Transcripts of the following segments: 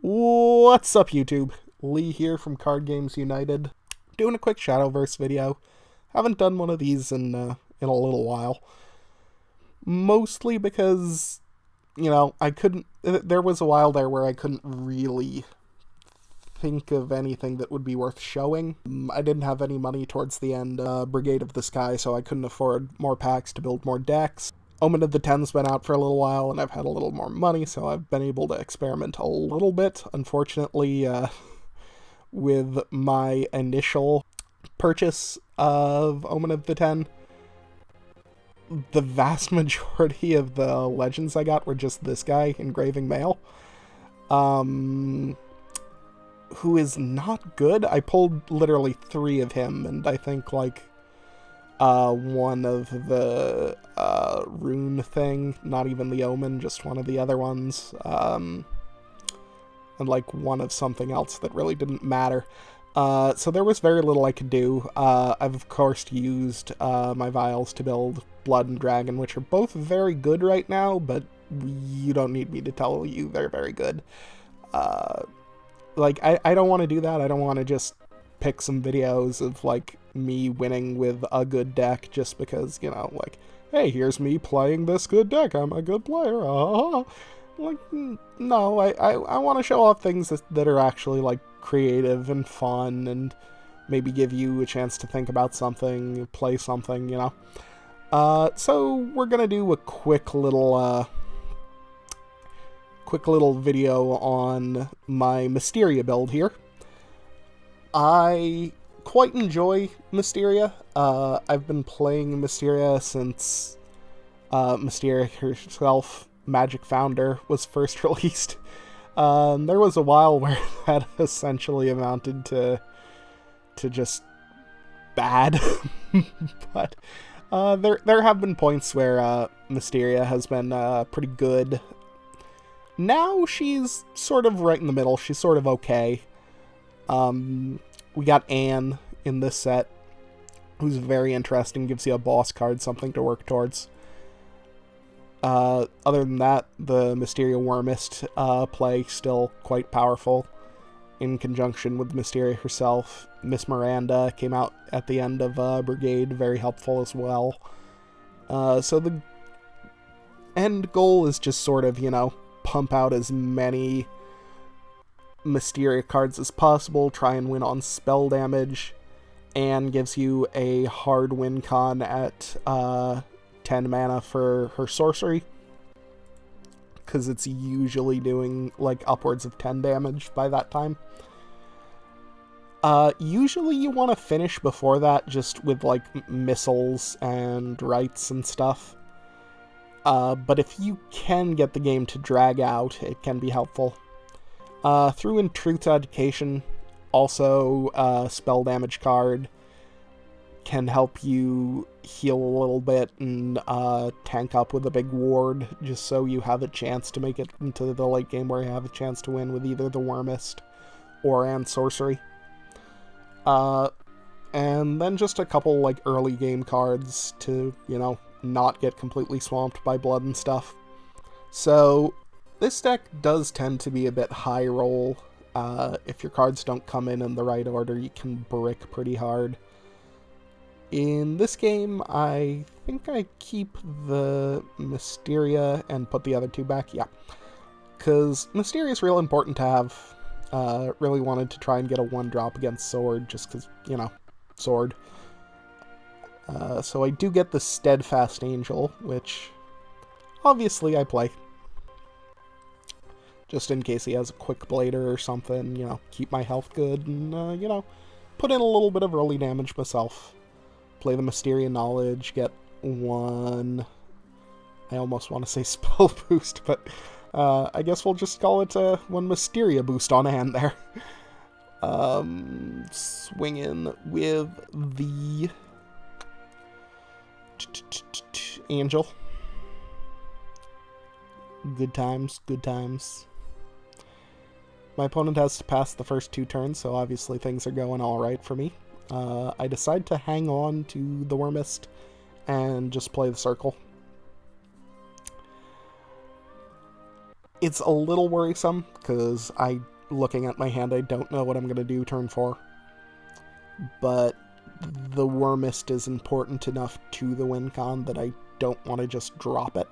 What's up, YouTube? Lee here from Card Games United, doing a quick Shadowverse video. Haven't done one of these in a little while. Mostly because, I couldn't... There was a while there where I couldn't really think of anything that would be worth showing. I didn't have any money towards the end, Brigade of the Sky, so I couldn't afford more packs to build more decks. Omen of the Ten's been out for a little while, and I've had a little more money, so I've been able to experiment a little bit. Unfortunately, with my initial purchase of Omen of the Ten, the vast majority of the legends I got were just this guy, Engraving Mail, who is not good. I pulled literally 3 of him, and I think, one of the rune thing, not even the omen, just one of the other ones, and one of something else that really didn't matter. So there was very little I could do. I've of course used my vials to build Blood and Dragon, which are both very good right now, but you don't need me to tell you they're very good. I don't want to do that. I don't want to just pick some videos of, me winning with a good deck just because, hey, here's me playing this good deck, I'm a good player, no, I want to show off things that are actually, creative and fun, and maybe give you a chance to think about something, play something, So we're gonna do a quick little video on my Mysteria build here. I quite enjoy Mysteria. I've been playing Mysteria since Mysteria herself, Magic Founder, was first released. There was a while where that essentially amounted to just bad, but there have been points where Mysteria has been pretty good. Now she's sort of right in the middle. She's sort of okay. We got Anne in this set, who's very interesting, gives you a boss card, something to work towards. Other than that, the Mysteria Wormist play still quite powerful, in conjunction with Mysteria herself. Miss Miranda came out at the end of Brigade, very helpful as well. So the end goal is just sort of, pump out as many Mysteria cards as possible, try and win on spell damage, and gives you a hard win con at 10 mana for her sorcery, because it's usually doing upwards of 10 damage by that time. Usually you want to finish before that, just with missiles and rights and stuff. But if you can get the game to drag out, it can be helpful. Through in Truth's Education, also spell damage card, can help you heal a little bit and tank up with a big ward, just so you have a chance to make it into the late game where you have a chance to win with either the Wormist or and Sorcery. And then just a couple early game cards to, not get completely swamped by blood and stuff. So this deck does tend to be a bit high roll. If your cards don't come in the right order, you can brick pretty hard. In this game, I think I keep the Mysteria and put the other 2 back, yeah. Because Mysteria is real important to have. Really wanted to try and get a 1-drop against Sword, just because, Sword. So I do get the Steadfast Angel, which obviously I play. Just in case he has a Quick Blader or something, keep my health good, and, put in a little bit of early damage myself. Play the Mysteria Knowledge, get 1... I almost want to say spell boost, but I guess we'll just call it 1 Mysteria boost on hand there. Swing in with the Angel. Good times, good times. My opponent has to pass the first 2 turns, so obviously things are going alright for me. I decide to hang on to the Wormist and just play the Circle. It's a little worrisome, because looking at my hand, I don't know what I'm going to do turn 4. But the Wormist is important enough to the win con that I don't want to just drop it.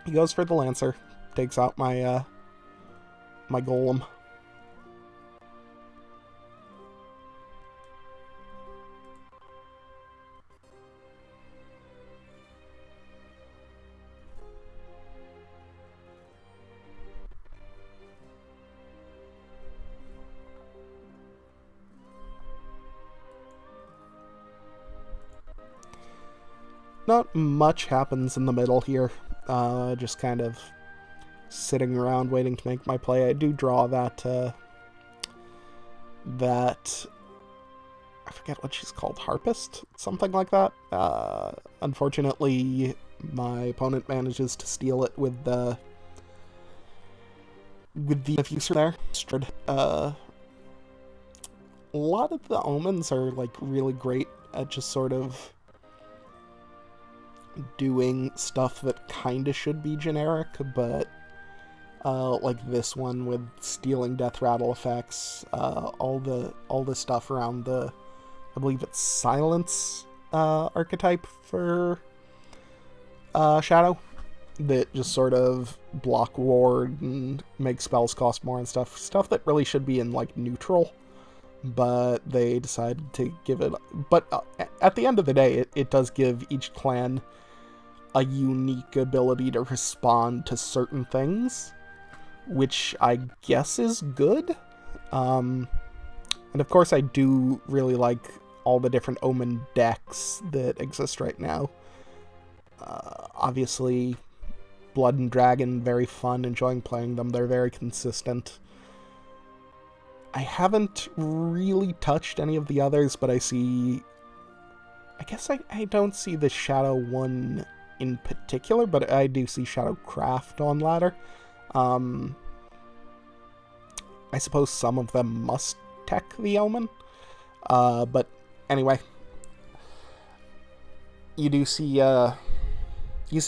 He goes for the Lancer, takes out my my Golem. Not much happens in the middle here. Just kind of sitting around waiting to make my play. I do draw that I forget what she's called, Harpist? Something like that. Unfortunately, my opponent manages to steal it with the diffuser there. A lot of the omens are like really great at just sort of doing stuff that kinda should be generic, but like this one with stealing death rattle effects, all the stuff around the, I believe it's silence archetype for Shadow, that just sort of block ward and make spells cost more and stuff that really should be in like neutral, but they decided to give it. But at the end of the day, it does give each clan a unique ability to respond to certain things, which I guess is good. And of course I do really like all the different Omen decks that exist right now. Obviously, Blood and Dragon, very fun, enjoying playing them. They're very consistent. I haven't really touched any of the others, but I guess I don't see the Shadow one in particular, but I do see Shadowcraft on ladder. I suppose some of them must tech the Omen. But anyway, you do see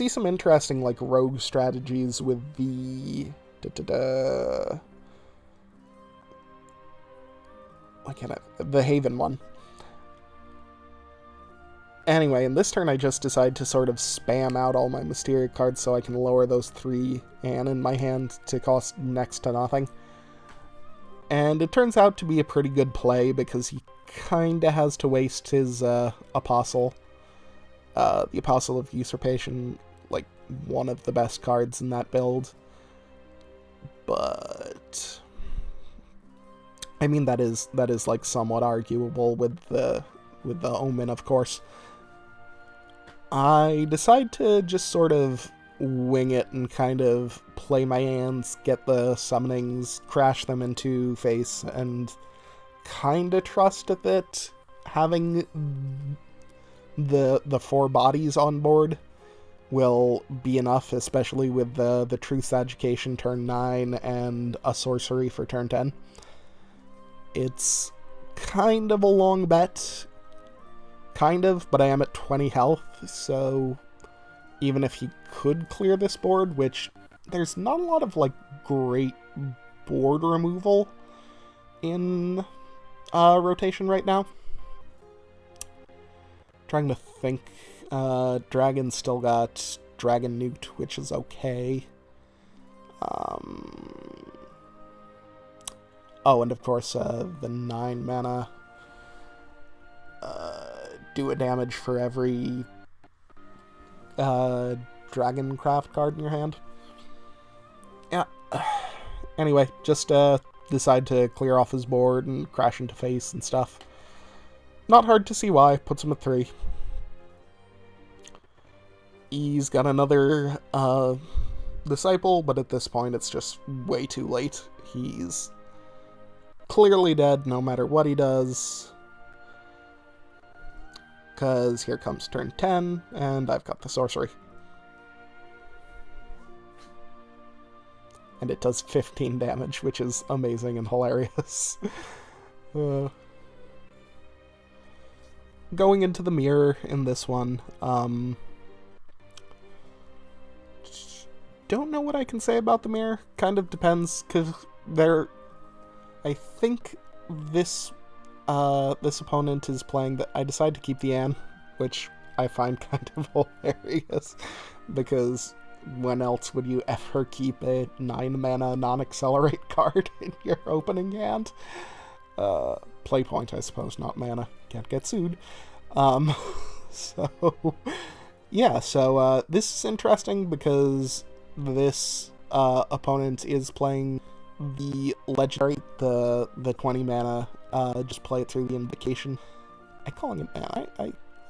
some interesting like rogue strategies with the the Haven one. Anyway, in this turn I just decide to sort of spam out all my Mysteria cards so I can lower those 3 Anne in my hand to cost next to nothing. And it turns out to be a pretty good play because he kinda has to waste his Apostle. The Apostle of Usurpation, like one of the best cards in that build. But I mean that is like somewhat arguable with the Omen, of course. I decide to just sort of wing it and kind of play my hands, get the summonings, crash them into face, and kinda trust that having the 4 bodies on board will be enough, especially with the Truth's Education turn 9 and a sorcery for turn 10. It's kind of a long bet. Kind of, but I am at 20 health, so even if he could clear this board, which there's not a lot of like great board removal in rotation right now. Trying to think. Dragon's still got Dragon Newt, which is okay. Oh, and of course the 9 mana do a damage for every Dragoncraft card in your hand. Yeah. Anyway, just decide to clear off his board and crash into face and stuff. Not hard to see why. Puts him at 3. He's got another Disciple, but at this point it's just way too late. He's clearly dead no matter what he does. Because here comes turn 10, and I've got the sorcery. and it does 15 damage, which is amazing and hilarious. Going into the mirror in this one, don't know what I can say about the mirror. Kind of depends, because I think this this opponent is playing that I decide to keep the Anne, which I find kind of hilarious, because when else would you ever keep a 9-mana non-accelerate card in your opening hand? Play point, I suppose, not mana. Can't get sued. So this is interesting because this opponent is playing the legendary, the 20 mana, just play it through the invocation. I'm calling it mana.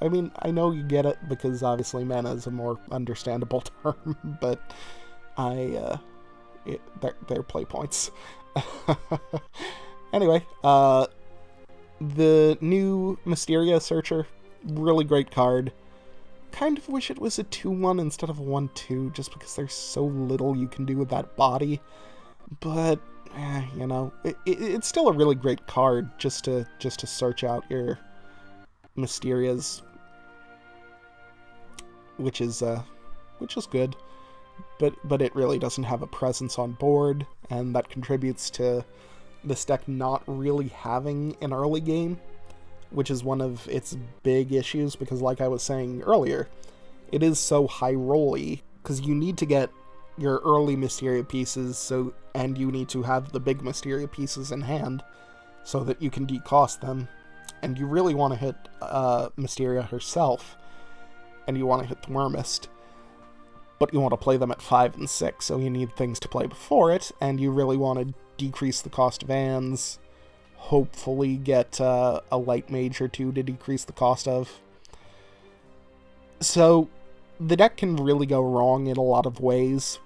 I mean, I know you get it because obviously mana is a more understandable term, but they're play points. Anyway, the new Mysteria Searcher, really great card. Kind of wish it was a 2-1 instead of a 1-2, just because there's so little you can do with that body. But, you know, it's still a really great card just to search out your Mysterias, which is good. But it really doesn't have a presence on board, and that contributes to this deck not really having an early game, which is one of its big issues, because like I was saying earlier, it is so high rolly, because you need to get your early Mysteria pieces, and you need to have the big Mysteria pieces in hand, so that you can decost them, and you really want to hit Mysteria herself, and you want to hit the Wormist, but you want to play them at 5 and 6, so you need things to play before it, and you really want to decrease the cost of Anns, hopefully get a light mage or two to decrease the cost of. So the deck can really go wrong in a lot of ways,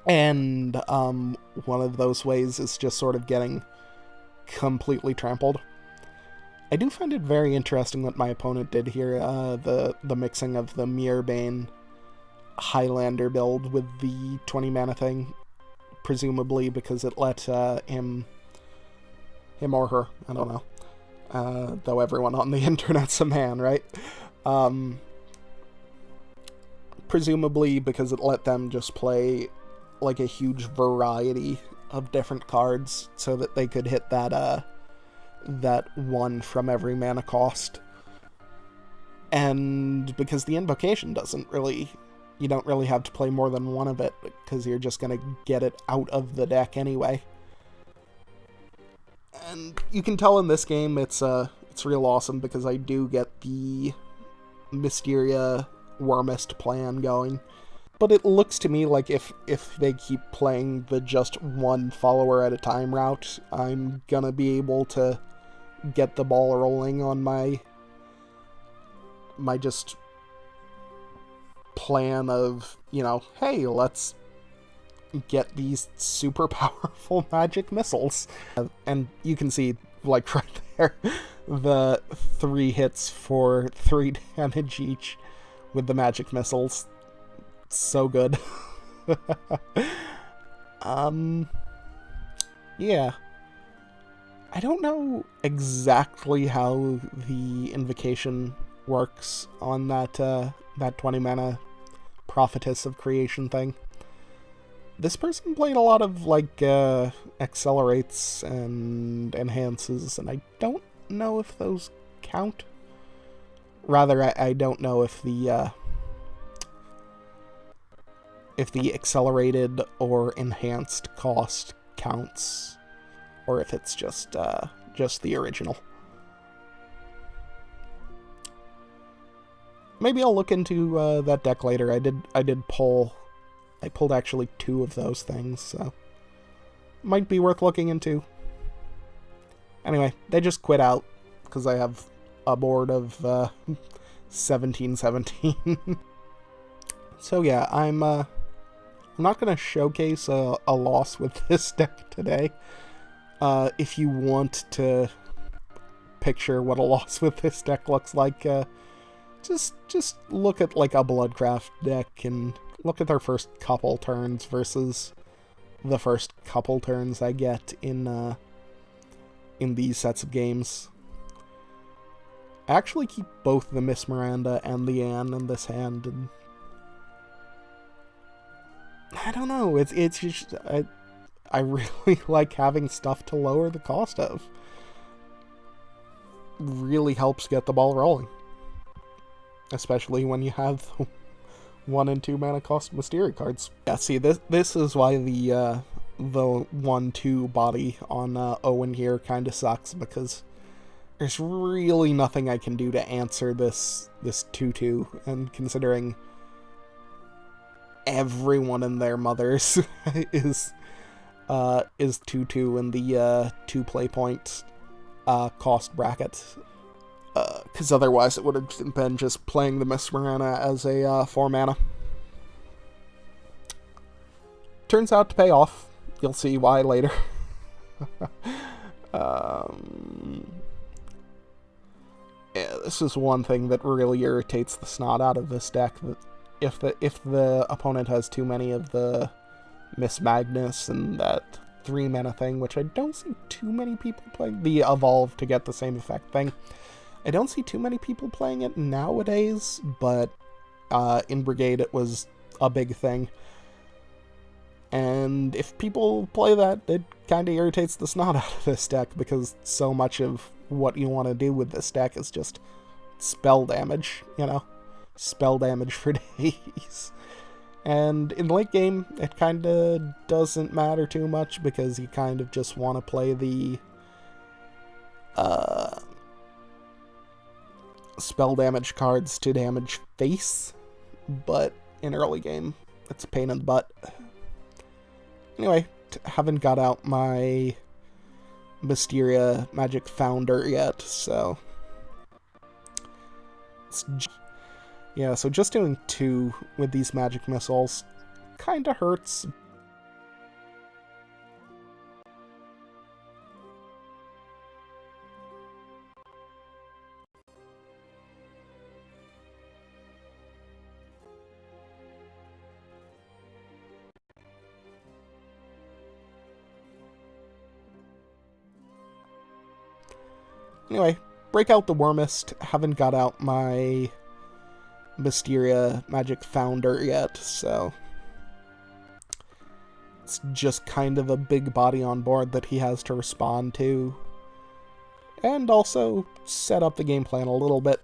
and one of those ways is just sort of getting completely trampled. I do find it very interesting what my opponent did here, the mixing of the Mirrorbane Highlander build with the 20 mana thing, presumably because it let him or her, I don't know, though everyone on the internet's a man, right? Presumably because it let them just play like a huge variety of different cards so that they could hit that one from every mana cost. And because the invocation you don't really have to play more than one of it, because you're just going to get it out of the deck anyway. And you can tell in this game it's real awesome, because I do get the Mysteria Wormist plan going. But it looks to me like if they keep playing the just one follower at a time route, I'm gonna be able to get the ball rolling on my just plan of, you know, hey, let's get these super powerful magic missiles. And you can see, like, right there, the 3 hits for 3 damage each with the magic missiles. So good. Yeah. I don't know exactly how the invocation works on that 20 mana Prophetess of Creation thing. This person played a lot of, like, accelerates and enhances, and I don't know if those count. Rather, I don't know if the accelerated or enhanced cost counts, or if it's just the original. Maybe I'll look into that deck later. I pulled actually 2 of those things, so might be worth looking into. Anyway, they just quit out because I have a board of 17-17. So yeah, I'm not going to showcase a loss with this deck today. If you want to picture what a loss with this deck looks like, just look at like a Bloodcraft deck and look at their first couple turns versus the first couple turns I get in these sets of games. I actually keep both the Miss Miranda and the Anne in this hand, and I don't know, it's just, I really like having stuff to lower the cost of. Really helps get the ball rolling. Especially when you have the 1 and 2 mana cost Mysteria cards. Yeah, see, this is why the 1-2 body on Owen here kind of sucks, because there's really nothing I can do to answer this 2-2, and considering everyone and their mothers is 2-2 in the 2 play point cost bracket. Because otherwise it would have been just playing the Miss Miranda as a 4 mana. Turns out to pay off. You'll see why later. Yeah, this is one thing that really irritates the snot out of this deck. That if the opponent has too many of the Miss Magnus and that 3 mana thing, which I don't see too many people playing, the evolve to get the same effect thing. I don't see too many people playing it nowadays, but in Brigade it was a big thing. And if people play that, it kind of irritates the snot out of this deck, because so much of what you want to do with this deck is just spell damage, you know? Spell damage for days. And in late game, it kind of doesn't matter too much, because you kind of just want to play the spell damage cards to damage face, but in early game, it's a pain in the butt. Anyway, haven't got out my Mysteria Magic Founder yet, so yeah, so just doing 2 with these magic missiles kinda hurts. Anyway, break out the Wormist. Haven't got out my Mysteria Magic Founder yet, so it's just kind of a big body on board that he has to respond to. And also set up the game plan a little bit.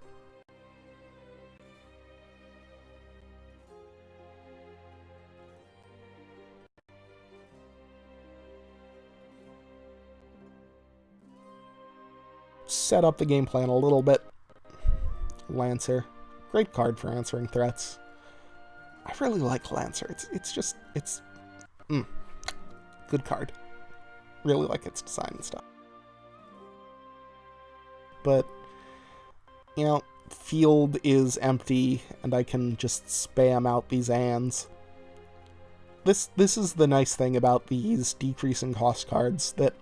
Set up the game plan a little bit. Lancer. Great card for answering threats. I really like Lancer. It's good card. Really like its design and stuff. But, you know, field is empty, and I can just spam out these Anns. This is the nice thing about these decreasing cost cards, that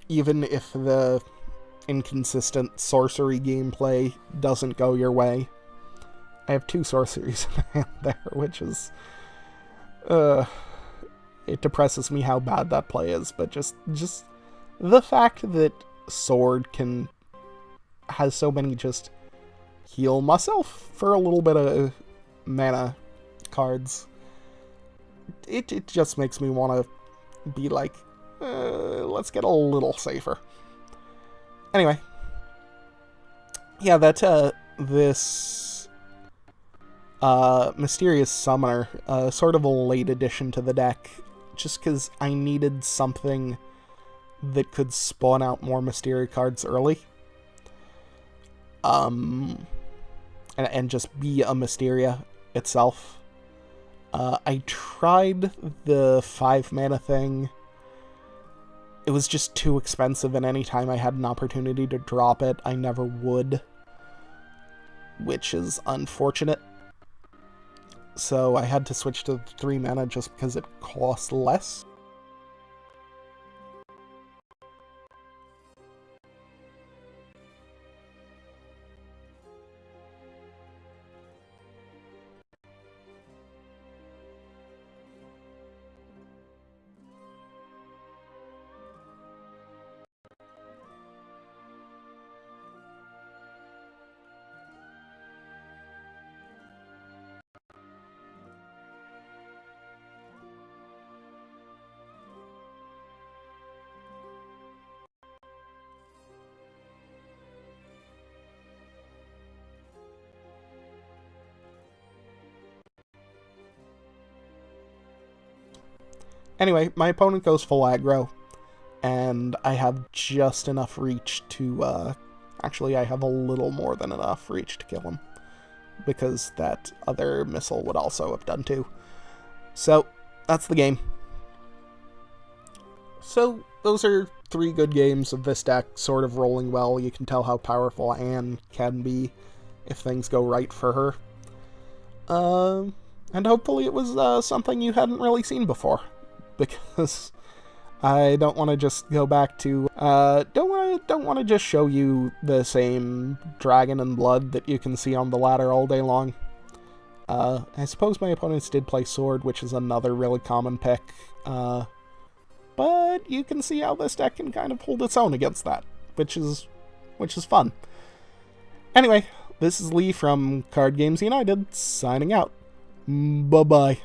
even if the inconsistent sorcery gameplay doesn't go your way, I have 2 sorceries in hand there, which is it depresses me how bad that play is, but just the fact that Sword has so many just heal myself for a little bit of mana cards, it just makes me want to be like, let's get a little safer. Anyway, yeah, that this Mysterious Summoner, sort of a late addition to the deck, just because I needed something that could spawn out more Mysteria cards early. And just be a Mysteria itself. I tried the 5 mana thing. It was just too expensive, and anytime I had an opportunity to drop it, I never would. Which is unfortunate. So I had to switch to 3 mana just because it costs less. Anyway, my opponent goes full aggro, and I have just enough reach to, actually I have a little more than enough reach to kill him, because that other missile would also have done too. So, that's the game. So, those are 3 good games of this deck sort of rolling well. You can tell how powerful Anne can be if things go right for her. And hopefully it was something you hadn't really seen before, because I don't want to just go back to, don't want to just show you the same dragon and blood that you can see on the ladder all day long. I suppose my opponents did play sword, which is another really common pick, but you can see how this deck can kind of hold its own against that, which is fun. Anyway, this is Lee from Card Games United, signing out. Bye-bye.